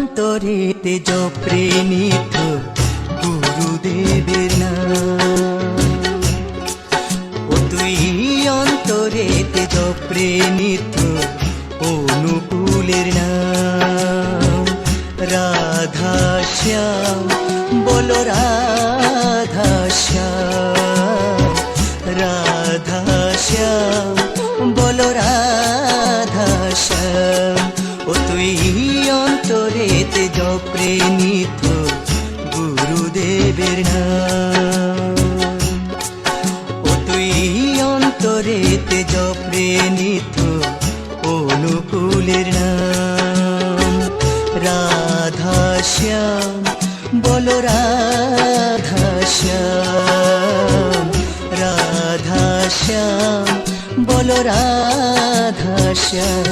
অন্তরেতে জপরে নিত্য গুরুদেবের নাম। ও তুই অন্তরেতে জপরে নিত্য অনুকূলের নাম। রাধা শ্যাম বলো রাধা শ্যাম, রাধা শ্যাম বলো রাধা শ্যাম। ও তুই অন্তরেতে জপরে নিত্য গুরুদেবের নাম। ও তুই অন্তরেতে জপরে নিত্য অনুকূলের নাম। রাধা শ্যাম বলো রাধা শ্যাম, রাধা শ্যাম বলো রাধা শ্যাম।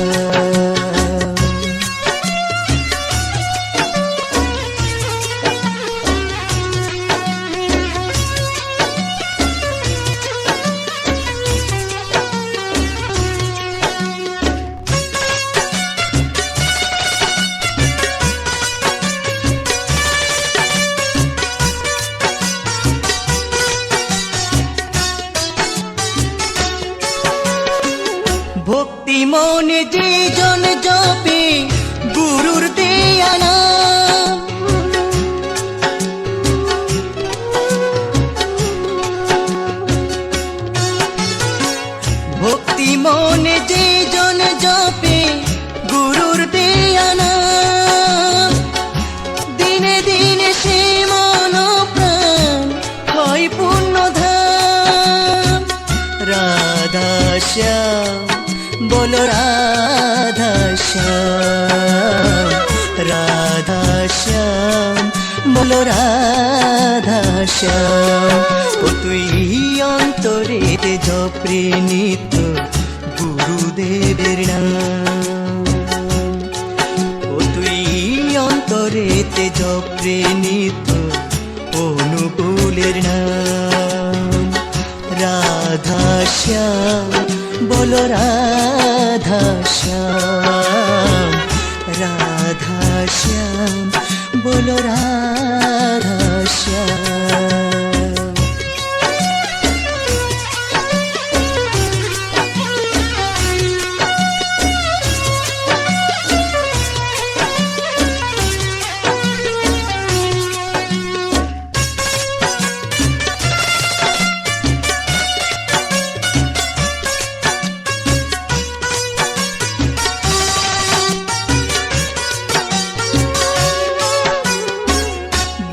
ভক্তি মনে যে জন জপে গুরুর দেয়া নাম। ভক্তি মনে যে জন জপে গুরুর দেয়া নাম। দিনে দিনে সে মন প্রাণ হয় পুণ্যধাম। রাধা শ্যাম বলো রাধা শ্যাম, রাধা শ্যাম বলো রাধা শ্যাম। ও তুই অন্তরেতে জপরে নিত্য গুরুদেবের নাম। ও তুই অন্তরেতে জপরে নিত্য অনুকূলের নাম। রাধা শ্যাম বলো রাধা শ্যাম, রাধা শ্যাম বলো রাধা শ্যাম।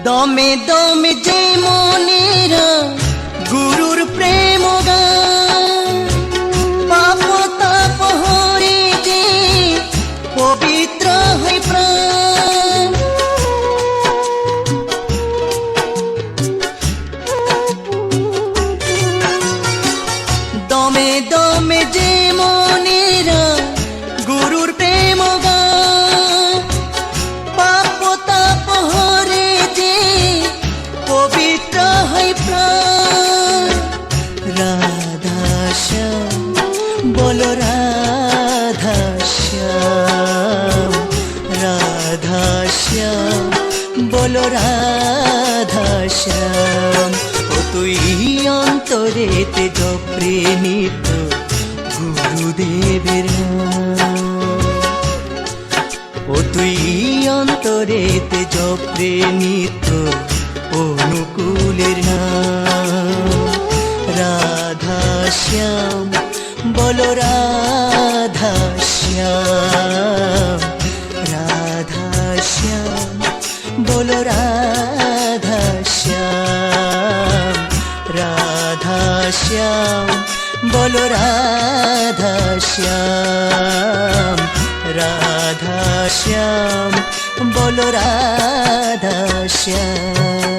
দমে দমে যে মনেরা গুরুর প্রেম গান। পাপ তাপ হরে যে পবিত্র হয় প্রাণ। দমে দমে যে মনেরা গুরুর প্রেম গান। পাপ তাপ হরে পবিত্র হয় প্রাণ। রাধা শ্যাম বলো রাধা শ্যাম, রাধা শ্যাম বলো রাধা শ্যাম। ও তুই অন্তরেতে জপরে নিত্য গুরুদেবের নাম। ও তুই অন্তরেতে জপরে নিত্য অনুকূলের নাম। রাধা শ্যাম বলো রাধা শ্যাম, রাধা শ্যাম বলো রাধা শ্যাম, রাধা শ্যাম বলো রাধা শ্যাম, রাধা শ্যাম বলো রাধা শ্যাম।